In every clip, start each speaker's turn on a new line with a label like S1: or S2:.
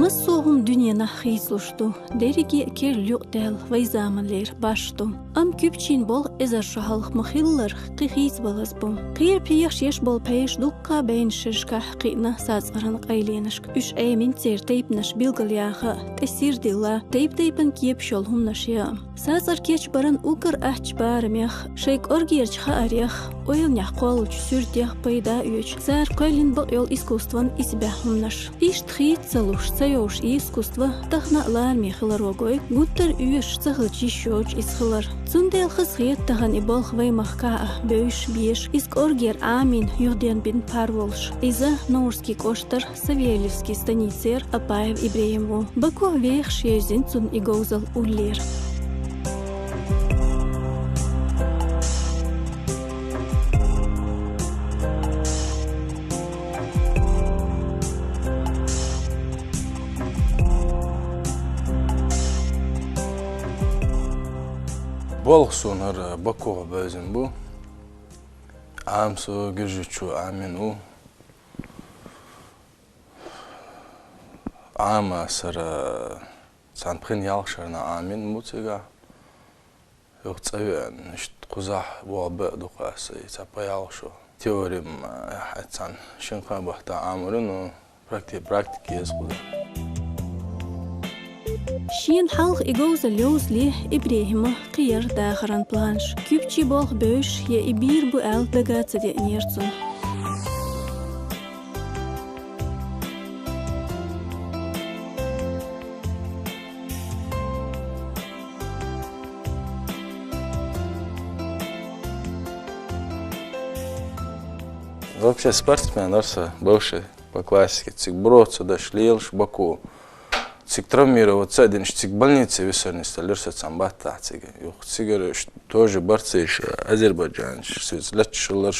S1: Massoğum dünyana xizluşdu. Derigi kerlük del vayzamanler baştu. Am küpçin bol ezer şahalıq mıxillar qixiz balaz bu. Qir piyax yeş bol peyiş dukka beyin şirşka qina sazqaranıq aylenişk. Üç eymin cer teypnaş bilgaliyağı tesir dilla teypin kiyep şolhum naşya. Sazar keç baran ukar ahç barmyaq. Şeyk orgiyerç xaariyaq. Oyelnyaq qolç sürdiyaq payda üç. Zar koylin bu yol iskustvan isbahum naş. İş txit saluş sayuş искусство тахналар михларогой гуттер üyüş цахылчи şoç isxılar. Zundel xısxiyet tahan ibolx vay mahka böş biş iskorger amin yuhden bin parvolş. İza Nourski koştar Savelevski станицер Апаев Ибрееву. Баку вех шезин цун игоузал уллер.
S2: Bolq sunar Bakuğa bözün bu. Amsu gürjüçü amin u. Ama sara sanprin yalqşarna amin mutiga. Yok tsavyan işte quzah boğabı duqası tsapa yalqşu. Teorim atsan şınqa bahta amurun u praktik yazquda.
S1: Şin halq igozal yozli İbrahim'a qiyar daxaran planş. Küpçi bolq böş ya ibir bu el dagatsa de nirtsun.
S2: Вообще спортсмен арса бывший по классике. Цик броца дошлил Баку. Цик травмироваться один, цик больницы висерни сталирса цамбата цик. Цигер тоже борцы Азербайджан, летчилар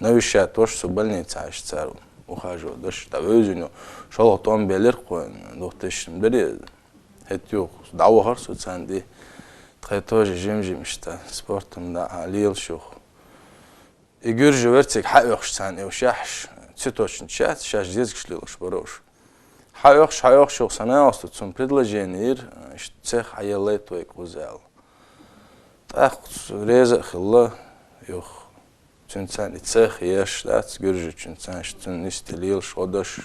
S2: навещать тоже что больница аж цару ухаживать. Даже там өзünü шал автомобильler koyun. Doktorşum biri et yok. Davahar soçandi. Тоже жим işte sportumda halil şu. Игорь vertsek hayıx sen evşaş. Цветочный чат, сейчас здесь шлилаш борош. Hayıx şu sana astutsun предложение işte цех ayalay toy güzel. Так reza xilla yok. Çünkü sen цех yaş dat görücü çünkü sen işte istilil şodaş.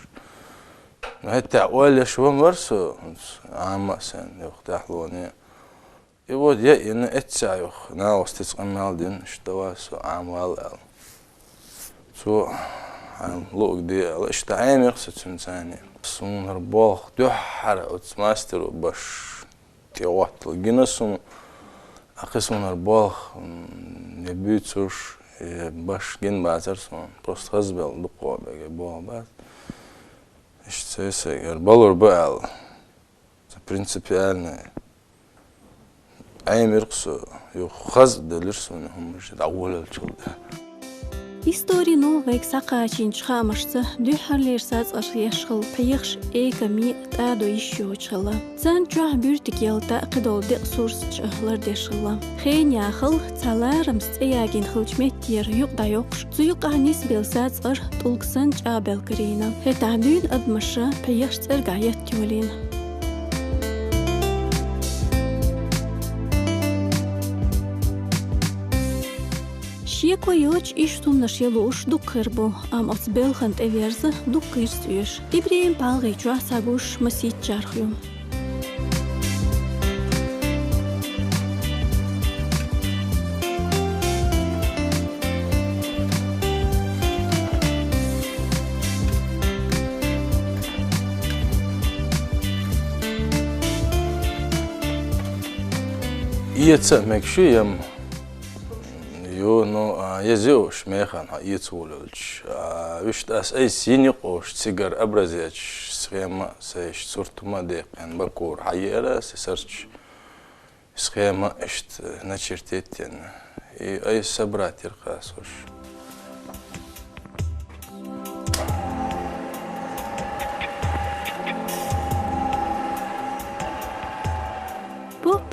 S2: Hatta öyle şu varsa ama sen yok dahloni. И вот я и на это yok. На остец амалдин что вас амал. Су лук دي işte عامق ستنساني. Сунар болх дөхар отмастеру баш театл гинасун акысунар болх не бютсуш баш ген базар сон просто хазбел дукобеге болбат. İşte сегер балур бал. Принципиально Аймирқсу юхаз делирсун хумш дагулал чулда.
S1: История новых сақачин чхамашца дюхарлер сац ашьяшхл паяхш эками тадо еще чхала. Цан чух бюртикел тақидол де сурс чхлар дешхла. Хеняхл цаларам сцеягин хлчметтер юқда юқш. Цуюқанис бел сац ар тулксан чабел карина. Хетадюн адмаша паяхш цергаят тюлин. Шико йоч иштум нашелуш дуккербо ам отбелхант эверза дуккерсюш. Ибрем палгай чуа сагуш масит чархлю.
S2: Иеца мекшуем ну, язёш механ ицулулч. Виш тас ай синьош цигар образец схема сеш суртума декан бакур хайера сесерч схема ишт начертетен. И ай собрать иркасош.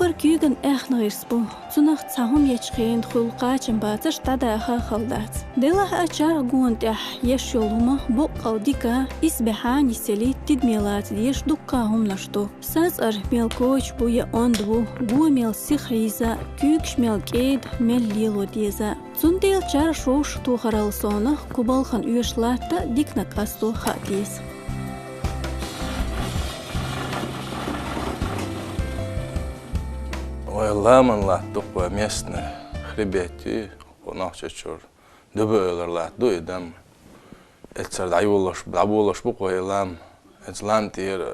S1: Popper kügen echnerispo. Zunach zahum yechchen khulqachen batach tada khaldat. Dela achar gunt yeshuluma bu qawdika isbihani seli tidmilat yesh dukkahum lashto. Saz melkoch bu ya ondbu bu mel sikhriza kükş melked mel lilo diza. Zundel char shosh tu kharalsona kubalkhan üyeshlatta dikna kasto khatis.
S2: Ойламан латтық ба местні хребеті, қонақча чор, дөбі ойлар латты ойдам. Әтсарды айболаш бұқ ойлам, әтсілан тейір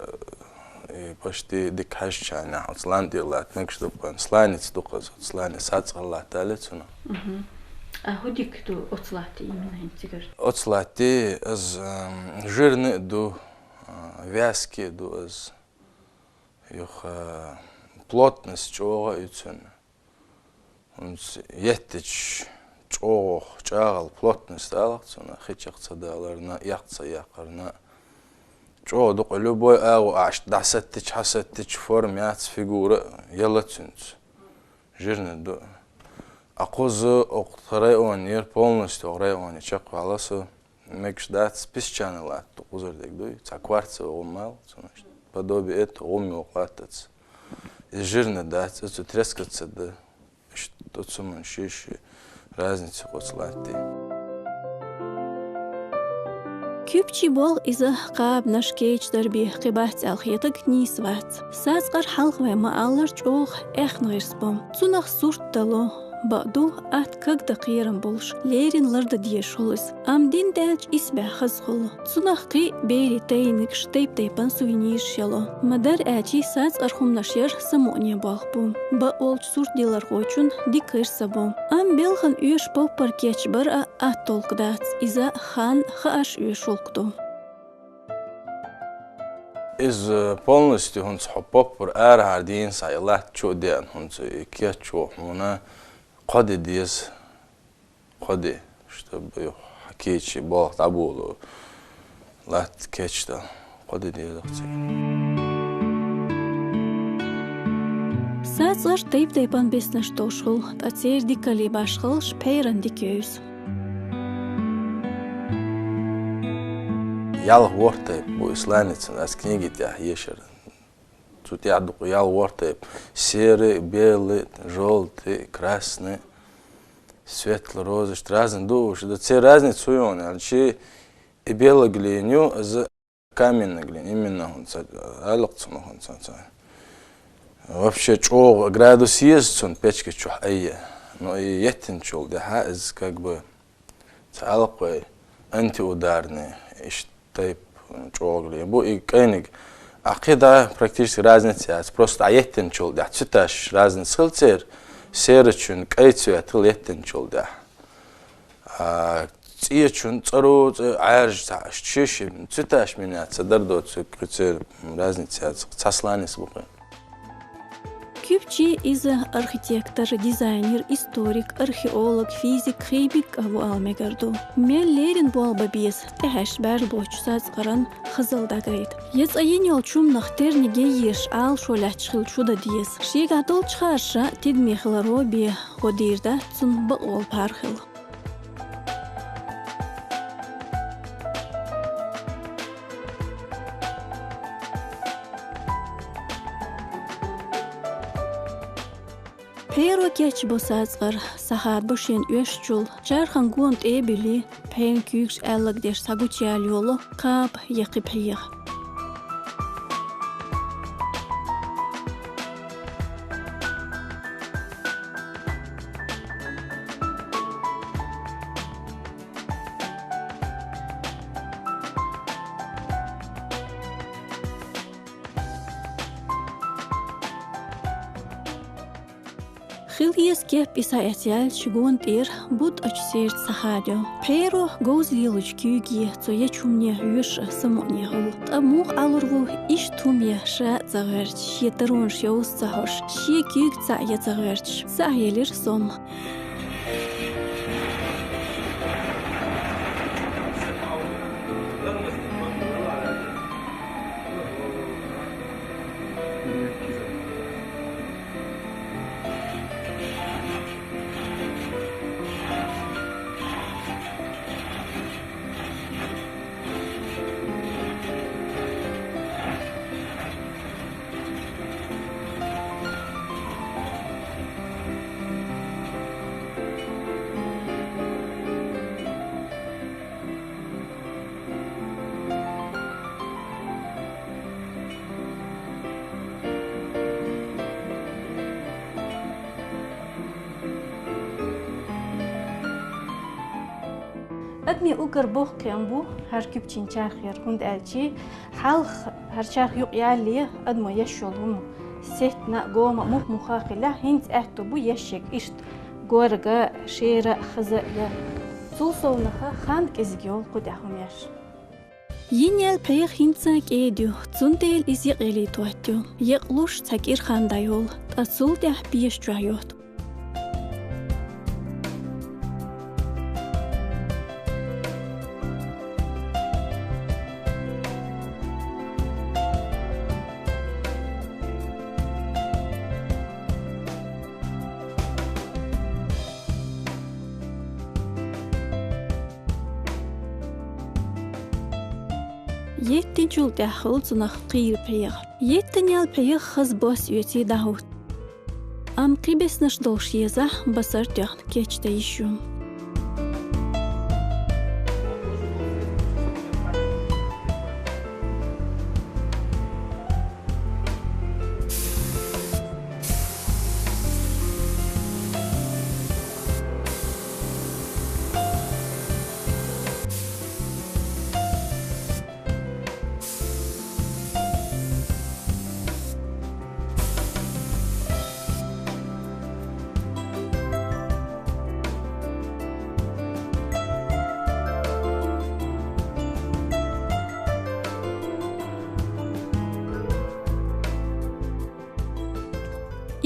S2: почти дик хашчаны, әтсілан тейір латты, мәкші дұқпан, сланец дұқыз, сланец сацқар латты әлі цуна.
S1: Худик ду оцлаты именно интегр?
S2: Оцлаты, аз жирны ду, вязки ду, аз плотность чоға үтсін. Еттіч чоғ, чағал плотность алақсына, хичақсада аларына, яқса яқарына. Чоғдық любой ағу аш, дасаттіч, хасаттіч форм, яц, фигура, ялатсынц. Жирны ду. Ақузы оқтарай ойнер, полностью оғрай ойнер, чақ қаласы. Мекшдат списчаны латты, ұзырдек дуй. Цакварцы оғымал, подобие это оғыми оғлаттыц. Жирно дать, это трескаться, да, что сумман шиши, разница коцлати.
S1: Küpçi bol iza qab nashkeç darbi qibat alxiyatak nisvat. Sazqar halq ve maallar çoğ ehnirsbom. Tsunaq surt dalo ba'du at kag daqiran bolsh. Lerin larda diye şolis. Amdin delç isbe xazxol. Tsunaq qi beri taynik shtayp taypan suvenir shalo. Madar achi sazqar xumnashyer samonia balbom. Ba olç surt dilar qoçun dikir sabom. Am belxan üyeş popar keç bar at tolqdat. Iza xan xaş üyeş olqdo.
S2: Из полностью он схопопор архардин сайлат чуден он кечу муна قدي ديز قدي чтобы хакечи бог табулу лат кечта قدي ديز
S1: Сазгар тайп-тайпан бесна штошхул, тацер дикали башхыл шпейран дикёс.
S2: Ял ворте бу исланец нас книги тя ешер. Тут я ял ворте серый, белый, желтый, красный, светло-розовый, разные души. Да все разницы у него. Альчи и белый глиню за каменный глин. Именно он алакцун он вообще чё градус есть он печка чё айя. Но и еттин чё да из как бы алакой антиударный тип чё глин. Бу и кайник Ақида практически разница, просто аяттен чол да, цветаш разный схылцер, серычун, кайцвет еттен чол да. Циячун, цару, айрж, чешим, цветаш меняться, дардо, цветер разница, цасланис бухы.
S1: Küpçi iza arхитектор, дизайнер, историк, археолог, физик, хейбик аву алмегарду. Меллерин буалба биес, тэхэш бәр боч сазқаран хызылдагайд. Ец айын олчум нахтерниге еш ал шолячхил чуда диес. Шигатол чхаша тидмехларо би годирда цун бăол пархил. Pero keç bosazgar sahar boşen öşçul çarxan gunt ebili pen küks ellag der saguçyal yolu qab yaqib hiyaq. Хилиес кеп иса этял чгунт бут очсер сахадё. Pero гоз лилуч кюги цоя чумне юш самоне хол. Тамух алурву иш тумья ша заверч. Шетерун шоус захош. Ши кюг ца я заверч. Сахелер сом. أدمي أقر بوخ كيامبو هركب تشنشاخير كنت ألشي حالخ هرشاخ يقيالي أدمو يشولهم سيتنا قوما مخاخلة هنت أهتبو يشيك إشت قورغا شيرا خزايا سولسونخا خاندك إزجيول قدهم يش ينيال بيخ هنتساك إيديو تسنديل إزيق إلي تواتيو يقلوش تاكير خاندايول تأسول ديح بيش جايوت يتن جول داخل زنخ قير بيغ يتن يال بيغ خز بوس يوتي داهوت أم قيبس نشدل شيزة بسر تيغن كيش تايشوم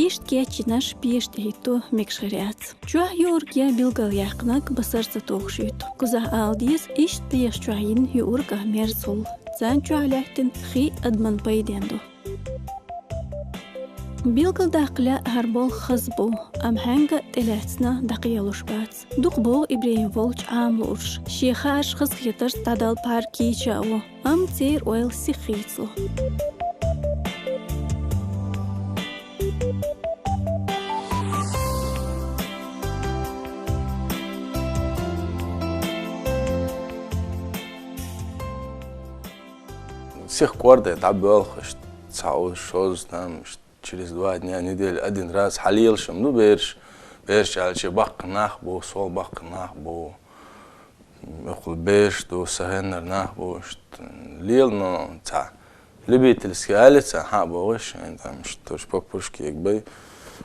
S1: إشت كيتش ناش بيشت هيتو مكشريات جوه يورجيا بيلغل يحقناك بسرسة توخشيت كوزا آلديس إشت بيش جوهين يورجا ميرسول زان جوه لحتن خي أدمن بايديندو بيلغل داقلا هربول خزبو أم هنگا تلاتسنا دقيالوش بات دوقبو إبراهيم فولج عاملوش شيخاش خزخيتر تادال باركي جاو أم تير ويل سيخيتلو
S2: Сих пор تعبان خش تسعود شوز там через 2 дня неделю один раз халилшим ну берш على شي بق ناخبو صول بق ناخبو يقول بيش دو سهنر ناخبو ليل نو تاع لبيت السكالة تاع حابو وش انت مش توش بوش كيك بي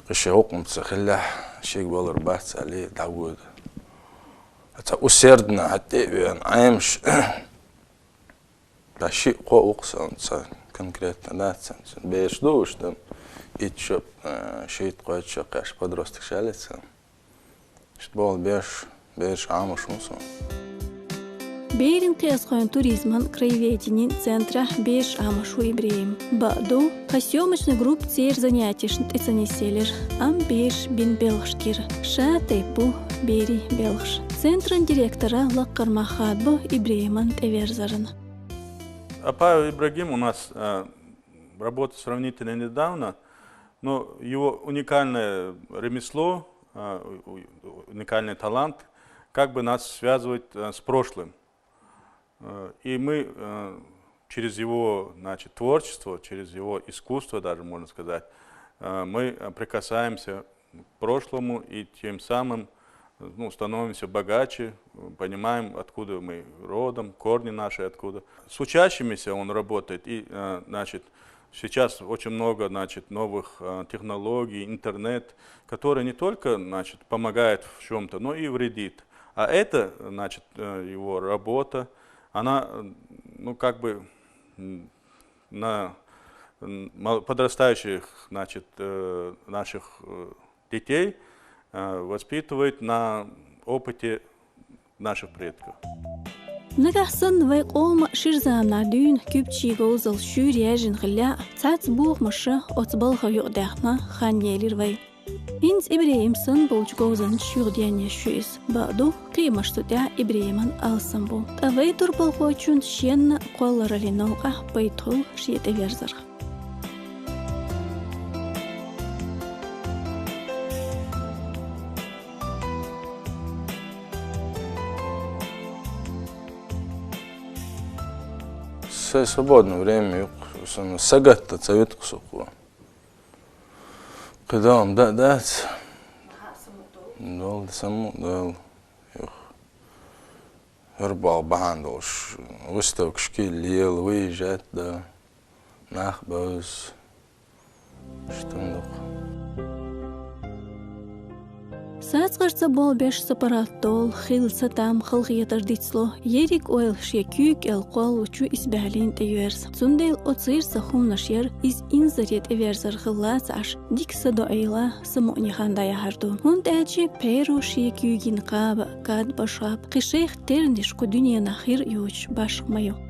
S2: قش حكم تسخلح شيك بول رباط عليه تعود تا وسردنا حتى عايمش Да ши қоқсан са конкретно да сан беш душтам итшоп шит қойчо қаш подросток шалеца штбол беш амошмусон
S1: Берин қиасқойн туризман краеведенин центра беш амошу ибреем баду қасёмочный групп цер занятишн тецанеселер ам беш бин белгшкир ша тейпу бери белгш центран директора лаққармахадбу ибрееман теверзарын
S3: Апа Ибрагим у нас работает сравнительно недавно, но его уникальное ремесло, уникальный талант как бы нас связывает с прошлым. И мы через его творчество, через его искусство даже можно сказать, мы прикасаемся к прошлому и тем самым становимся богаче, понимаем, откуда мы родом, корни наши откуда. С учащимися он работает, и сейчас очень много новых технологий, интернет, которые не только помогают в чем-то, но и вредит. А это его работа, она как бы на подрастающих наших детей воспитывает на опыте наших предков.
S1: نجحسن ويقوم شرزانا دون كبتشي غوزل شوريا جنغلا تات بوغ مشا أتبالها يقدحنا خان يلير وي إنز إبراهيم سن بولج غوزن شورديان يشويس بعدو قيمش تدع إبراهيمان ألسن بو أوي دربال غوچون شين قوالر لنوقع بيتغل شيت إفيرزر
S2: Все свободное время, сагатта цавет кусоку. Когда он дать, дол саму дол, هربال بهاندلش وستوك شكيل ليل ويجات دا نخبز شتندق
S1: Сацгарца бол беш сапараттол хил сатам халгиятар дицло ерик ойл шекюк эл қол учу избәлин тейверс. Цундел оцир сахум нашер из инзарет эверзар хыллац аш дикса до айла самони хандая харду. Хунд әчи перу шекюгин қаба кад башап қишех терниш ку дүния нахир юч баш майо.